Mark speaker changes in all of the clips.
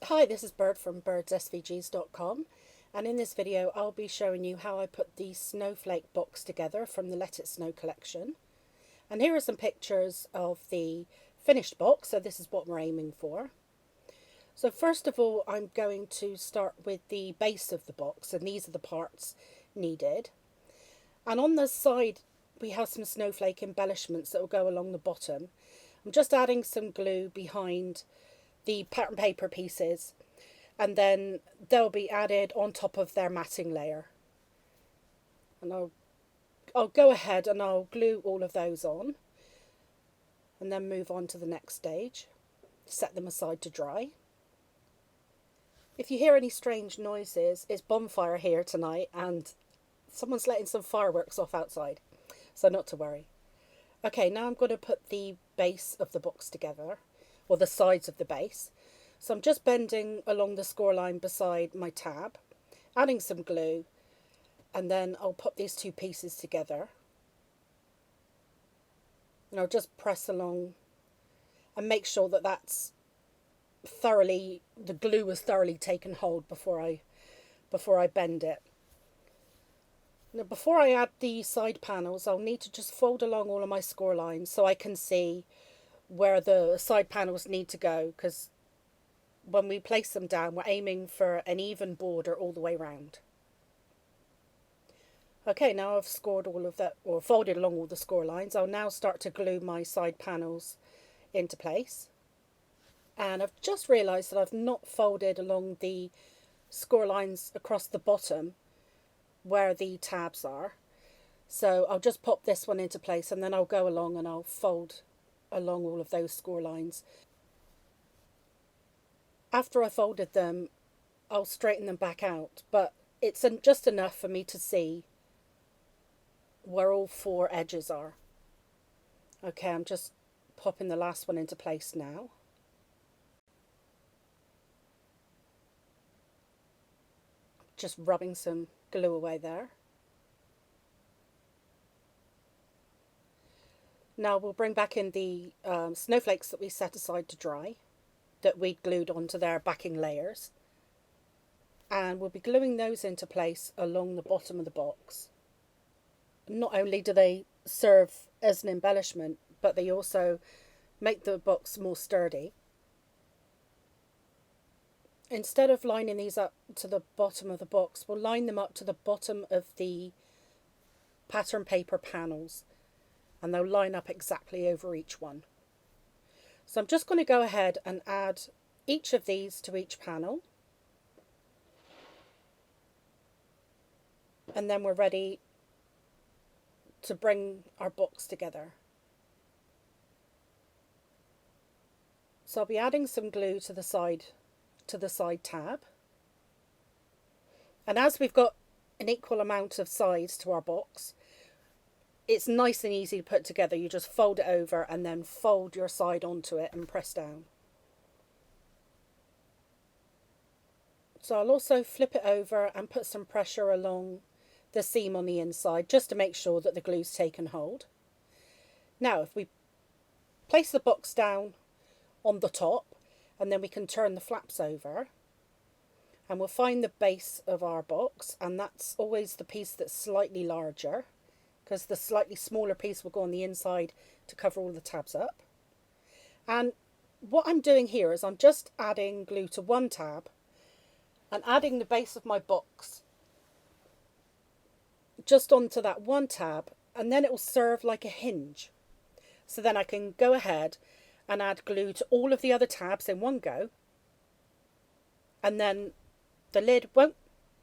Speaker 1: Hi, this is Bird from birdsSVGs.com, and in this video I'll be showing you how I put the Snowflake box together from the Let It Snow collection. And here are some pictures of the finished box, so this is what we're aiming for. So first of all, I'm going to start with the base of the box, and these are the parts needed. And on the side we have some snowflake embellishments that will go along the bottom. I'm just adding some glue behind the pattern paper pieces, and then they'll be added on top of their matting layer. And I'll go ahead and I'll glue all of those on and then move on to the next stage. Set them aside to dry. If you hear any strange noises, it's bonfire here tonight and someone's letting some fireworks off outside, so not to worry. Okay, now I'm going to put the base of the box together, or the sides of the base. So I'm just bending along the score line beside my tab, adding some glue, and then I'll put these two pieces together. And I'll just press along and make sure that the glue has thoroughly taken hold before I bend it. Now, before I add the side panels, I'll need to just fold along all of my score lines so I can see where the side panels need to go, because when we place them down we're aiming for an even border all the way round. Okay, now I've scored all of that, or folded along all the score lines, I'll now start to glue my side panels into place. And I've just realised that I've not folded along the score lines across the bottom where the tabs are, so I'll just pop this one into place and then I'll go along and I'll fold along all of those score lines. After I folded them, I'll straighten them back out, but it's just enough for me to see where all four edges are. Okay, I'm just popping the last one into place now. Just rubbing some glue away there. Now we'll bring back in the snowflakes that we set aside to dry, that we glued onto their backing layers, and we'll be gluing those into place along the bottom of the box. Not only do they serve as an embellishment, but they also make the box more sturdy. Instead of lining these up to the bottom of the box, we'll line them up to the bottom of the pattern paper panels, and they'll line up exactly over each one. So I'm just going to go ahead and add each of these to each panel, and then we're ready to bring our box together. So I'll be adding some glue to the side tab, and as we've got an equal amount of sides to our box, it's nice and easy to put together. You just fold it over and then fold your side onto it and press down. So I'll also flip it over and put some pressure along the seam on the inside just to make sure that the glue's taken hold. Now if we place the box down on the top, and then we can turn the flaps over, and we'll find the base of our box, and that's always the piece that's slightly larger, because the slightly smaller piece will go on the inside to cover all the tabs up. And what I'm doing here is I'm just adding glue to one tab and adding the base of my box just onto that one tab, and then it will serve like a hinge. So then I can go ahead and add glue to all of the other tabs in one go, and then the lid won't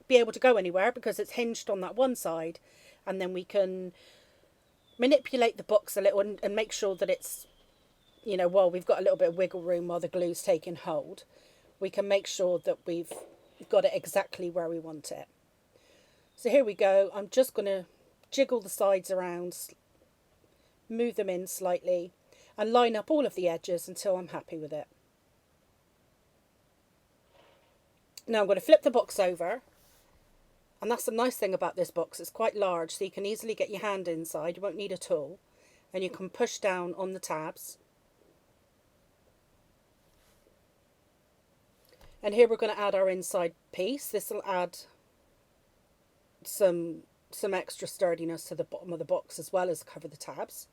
Speaker 1: be able to go anywhere because it's hinged on that one side, and then we can manipulate the box a little and make sure that it's, while we've got a little bit of wiggle room while the glue's taking hold, we can make sure that we've got it exactly where we want it. So here we go. I'm just going to jiggle the sides around, move them in slightly, and line up all of the edges until I'm happy with it. Now I'm going to flip the box over, and that's the nice thing about this box, it's quite large, so you can easily get your hand inside, you won't need a tool, and you can push down on the tabs And here we're going to add our inside piece. This will add some extra sturdiness to the bottom of the box as well as cover the tabs.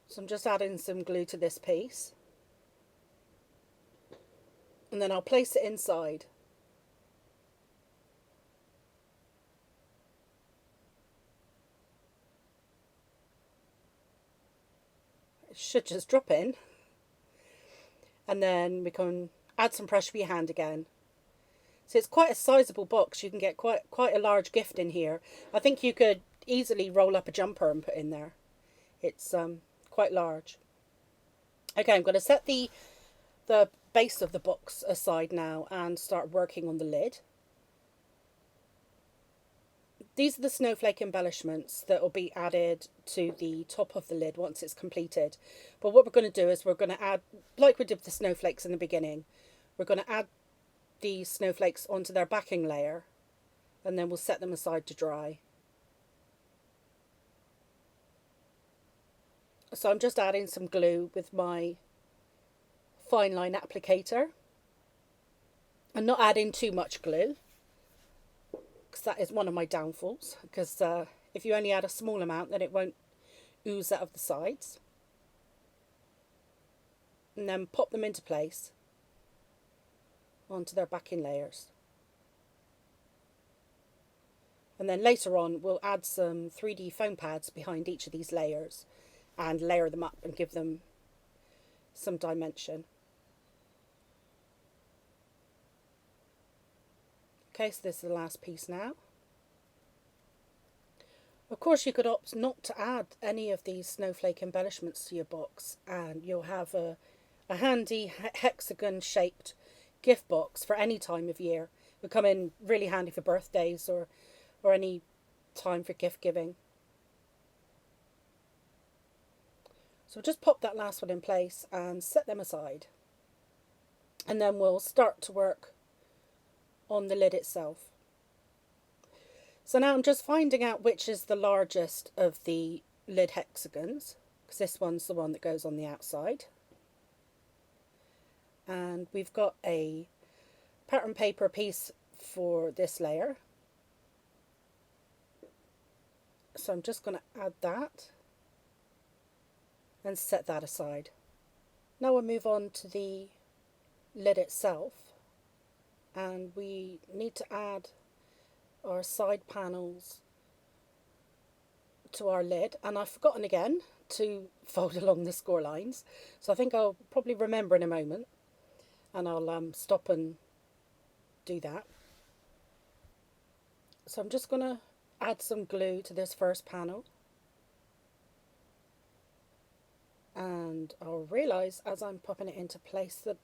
Speaker 1: So I'm just adding some glue to this piece. And then I'll place it inside. It should just drop in. And then we can add some pressure with your hand again. So it's quite a sizable box. You can get quite a large gift in here. I think you could easily roll up a jumper and put in there. It's quite large. Okay, I'm going to set the base of the box aside now and start working on the lid. These are the snowflake embellishments that will be added to the top of the lid once it's completed. But what we're going to do is we're going to add, like we did with the snowflakes in the beginning, we're going to add the snowflakes onto their backing layer, and then we'll set them aside to dry. So I'm just adding some glue with my fine line applicator. I'm not adding too much glue, because that is one of my downfalls, because if you only add a small amount, then it won't ooze out of the sides. And then pop them into place onto their backing layers. And then later on we'll add some 3D foam pads behind each of these layers and layer them up and give them some dimension. Okay, so this is the last piece now. Of course, you could opt not to add any of these snowflake embellishments to your box, and you'll have a handy hexagon shaped gift box for any time of year. It would come in really handy for birthdays or any time for gift giving. So just pop that last one in place and set them aside. And then we'll start to work on the lid itself. So now I'm just finding out which is the largest of the lid hexagons, because this one's the one that goes on the outside. And we've got a pattern paper piece for this layer. So I'm just going to add that and set that aside. Now we'll move on to the lid itself, and we need to add our side panels to our lid, and I've forgotten again to fold along the score lines, so I think I'll probably remember in a moment, and I'll stop and do that. So I'm just going to add some glue to this first panel, and I'll realise as I'm popping it into place that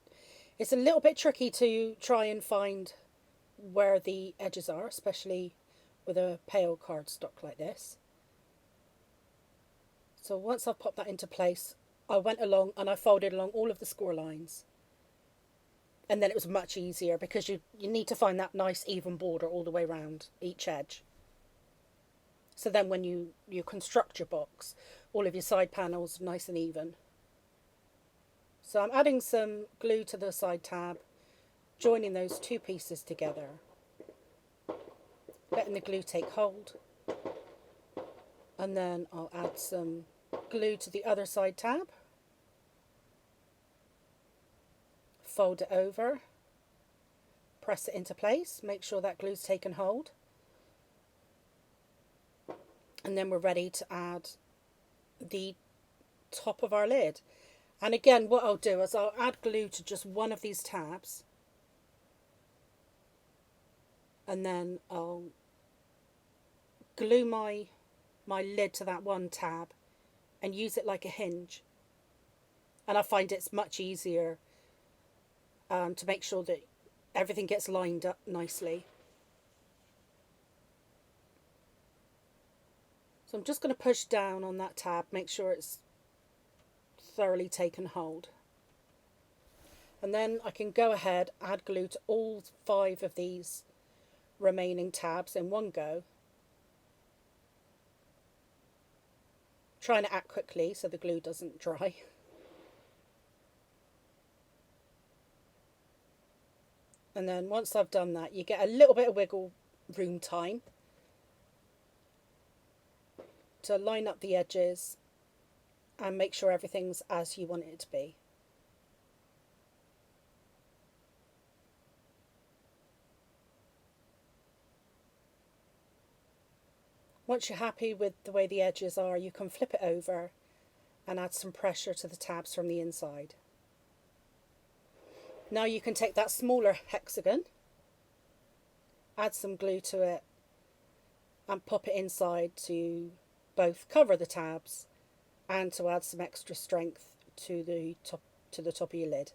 Speaker 1: it's a little bit tricky to try and find where the edges are, especially with a pale cardstock like this. So once I've popped that into place, I went along and I folded along all of the score lines, and then it was much easier because you need to find that nice even border all the way around each edge. So then when you construct your box, all of your side panels are nice and even. So I'm adding some glue to the side tab, joining those two pieces together, letting the glue take hold, and then I'll add some glue to the other side tab, fold it over, press it into place, make sure that glue's taken hold, and then we're ready to add the top of our lid. And again, what I'll do is I'll add glue to just one of these tabs, and then I'll glue my lid to that one tab and use it like a hinge. And I find it's much easier to make sure that everything gets lined up nicely. So I'm just going to push down on that tab, make sure it's thoroughly taken hold. And then I can go ahead, add glue to all 5 of these remaining tabs in one go. Trying to act quickly so the glue doesn't dry. And then once I've done that, you get a little bit of wiggle room time to line up the edges and make sure everything's as you want it to be. Once you're happy with the way the edges are, you can flip it over and add some pressure to the tabs from the inside. Now you can take that smaller hexagon, add some glue to it, and pop it inside to both cover the tabs and to add some extra strength to the top of your lid.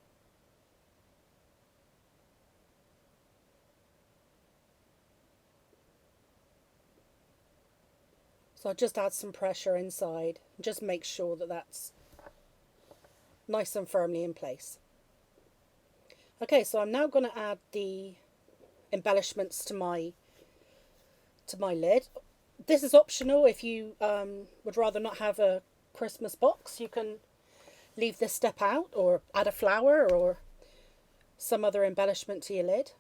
Speaker 1: So I'll just add some pressure inside and just make sure that that's nice and firmly in place. Okay, so I'm now going to add the embellishments to my lid. This is optional. If you would rather not have a Christmas box, you can leave this step out or add a flower or some other embellishment to your lid.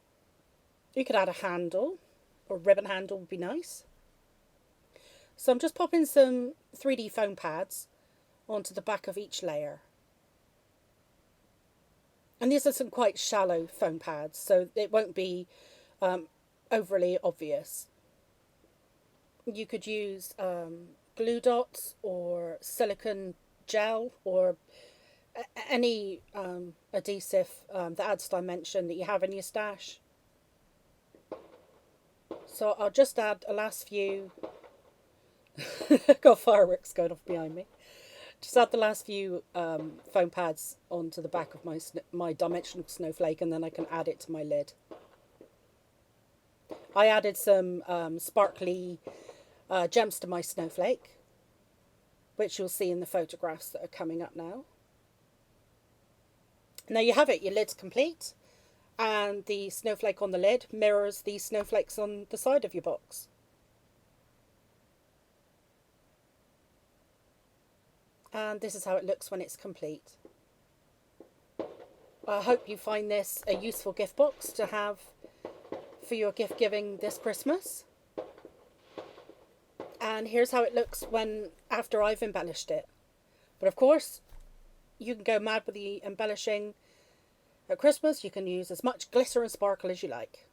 Speaker 1: You could add a handle, or a ribbon handle would be nice. So I'm just popping some 3D foam pads onto the back of each layer. And these are some quite shallow foam pads, so it won't be overly obvious. You could use glue dots or silicone gel or any adhesive that adds dimension that you have in your stash. So I'll just add a last few. Got fireworks going off behind me. Just add the last few foam pads onto the back of my dimensional snowflake, and then I can add it to my lid. I added some sparkly gems to my snowflake, which you'll see in the photographs that are coming up now. Now you have it, your lid's complete, and the snowflake on the lid mirrors the snowflakes on the side of your box. And this is how it looks when it's complete. I hope you find this a useful gift box to have for your gift giving this Christmas. And here's how it looks after I've embellished it. But of course, you can go mad with the embellishing at Christmas. You can use as much glitter and sparkle as you like.